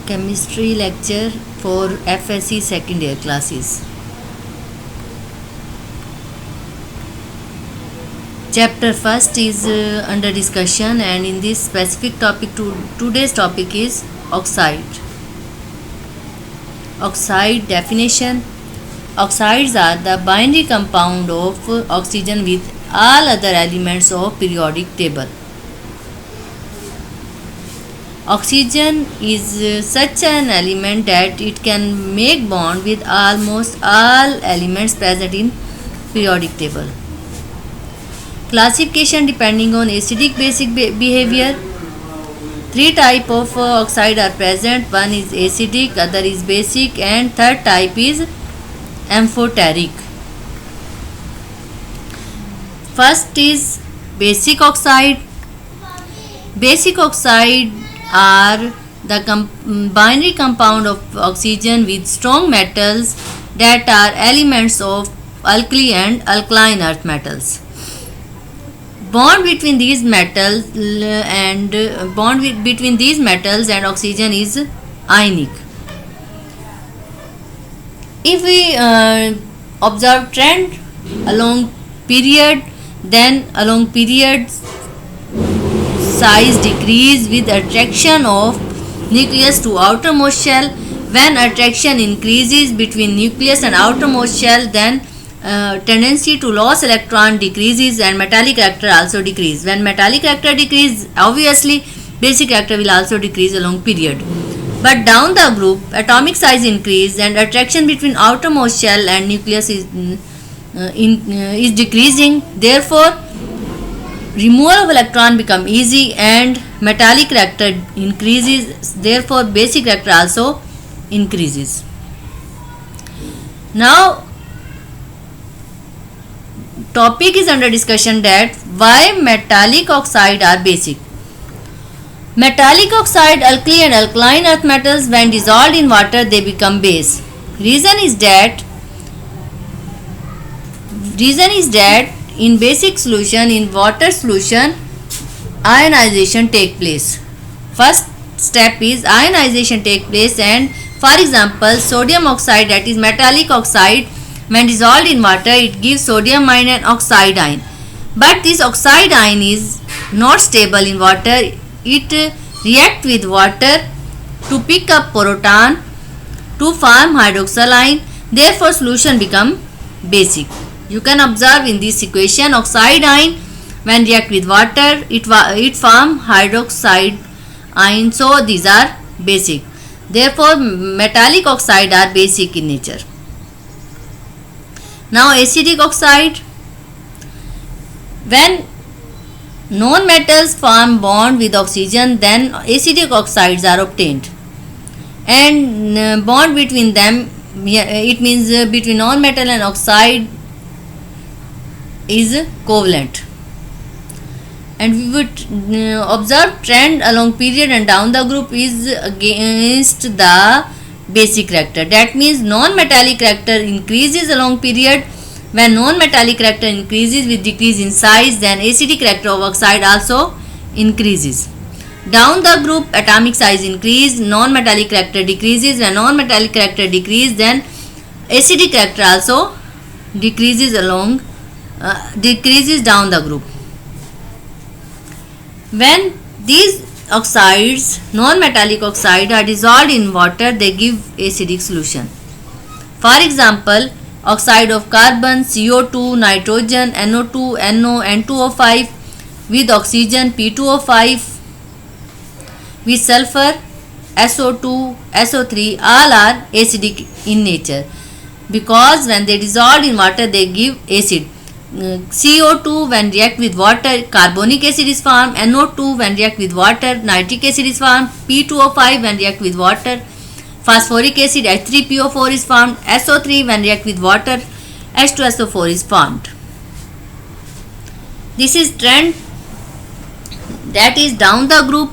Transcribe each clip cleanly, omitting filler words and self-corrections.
Chemistry lecture for FSC second year classes. Chapter first is under discussion, and in this specific topic, today's topic is oxide. Oxide definition. Oxides are the binary compound of oxygen with all other elements of periodic table. Oxygen is such an element that it can make bond with almost all elements present in periodic table. Classification depending on acidic basic behavior. Three types of oxide are present. One is acidic, other is basic, and third type is amphoteric. First is basic oxide. Basic oxide are the binary compound of oxygen with strong metals that are elements of alkali and alkaline earth metals. Bond between these metals and oxygen is ionic. If we observe trend along period, then along periods size decrease with attraction of nucleus to outermost shell. When attraction increases between nucleus and outermost shell, then tendency to lose electron decreases and metallic character also decrease. When metallic character decrease, obviously basic character will also decrease along period. But down the group, atomic size increase and attraction between outermost shell and nucleus is decreasing. Therefore, removal of electron become easy and metallic character increases. Therefore, basic character also increases. Now, topic is under discussion that why metallic oxide are basic. Metallic oxide, alkali and alkaline earth metals, when dissolved in water, they become base. Reason is that in basic solution, in water solution, ionization take place. First step is ionization take place, and for example, sodium oxide, that is metallic oxide, when dissolved in water, it gives sodium ion and oxide ion. But this oxide ion is not stable in water. It reacts with water to pick up proton to form hydroxyl ion. Therefore, solution become basic. You can observe in this equation, oxide ion when react with water, it form hydroxide ion. So these are basic. Therefore, metallic oxide are basic in nature. Now, acidic oxide. When non-metals form bond with oxygen, then acidic oxides are obtained, and bond between them, it means between non-metal and oxide is covalent. And we would observe trend along period and down the group is against the basic character. That means non-metallic character increases along period. When non-metallic character increases with decrease in size, then acidic character of oxide also increases. Down the group, atomic size increase, non-metallic character decreases. When non-metallic character decrease, then acidic character also decreases down the group. When these oxides, non-metallic oxide, are dissolved in water, they give acidic solution. For example, oxide of carbon, CO2, nitrogen, NO2, NO, N2O5, with oxygen, P2O5, with sulfur, SO2, SO3, all are acidic in nature, because when they dissolve in water, they give acid. CO2 when react with water, carbonic acid is formed. NO2 when react with water, nitric acid is formed. P2O5 when react with water, phosphoric acid, H3PO4 is formed. SO3 when react with water, H2SO4 is formed. This is trend, that is down the group.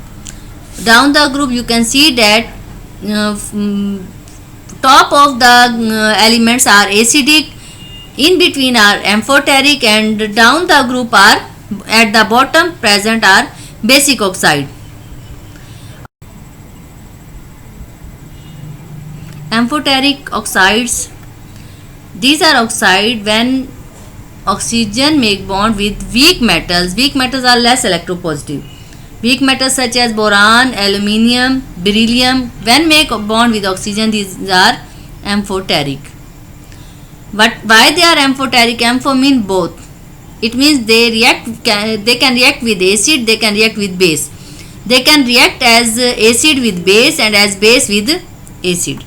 Down the group, you can see that top of the elements are acidic, in between are amphoteric, and down the group are at the bottom present are basic oxide. amphoteric oxides. These are oxide when oxygen make bond with weak metals. Weak metals are less electropositive. Weak metals such as boron, aluminium, beryllium, when make bond with oxygen, these are amphoteric. But why they are amphoteric? Ampho mean both. It means they can react with acid, they can react with base. They can react as acid with base and as base with acid.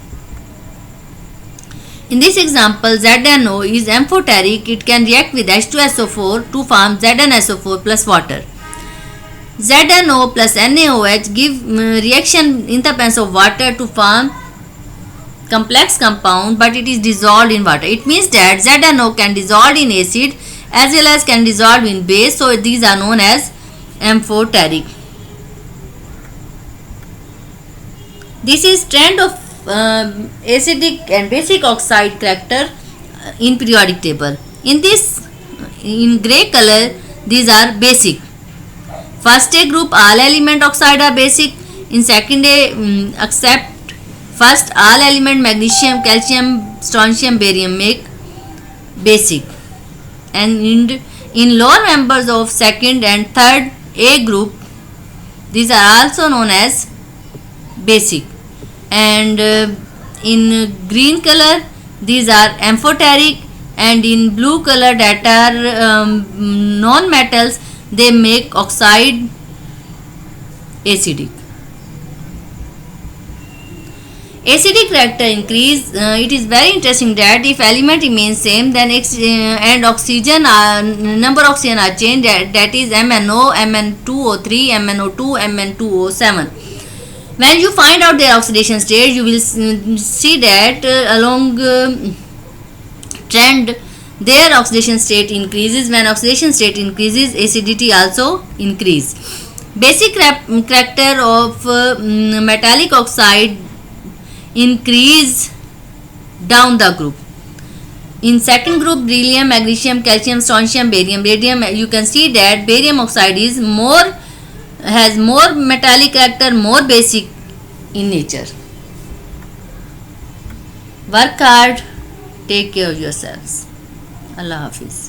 In this example, ZNO is amphoteric. It can react with H2SO4 to form ZnSO4 plus water. ZNO plus NaOH give reaction in the presence of water to form complex compound, but it is dissolved in water. It means that ZNO can dissolve in acid as well as can dissolve in base, so these are known as amphoteric. This is trend of acidic and basic oxide character in periodic table. In this, in grey color, these are basic. First A group, all element oxide are basic. In second A, except first all element magnesium, calcium, strontium, barium make basic. And in lower members of second and third A group, these are also known as basic. And in green color, these are amphoteric, and in blue color, that are non-metals, they make oxide acidic. Acidic character increase. It is very interesting that if element remains same, then and oxygen number of oxygen are changed. That is MnO, Mn2O3, MnO2, Mn2O7. When you find out their oxidation state, you will see that along trend their oxidation state increases. When oxidation state increases, acidity also increase. Basic character of metallic oxide increase down the group. In second group, beryllium, magnesium, calcium, strontium, barium, radium, you can see that barium oxide is has more metallic character, more basic in nature. Work hard, take care of yourselves. Allah Hafiz.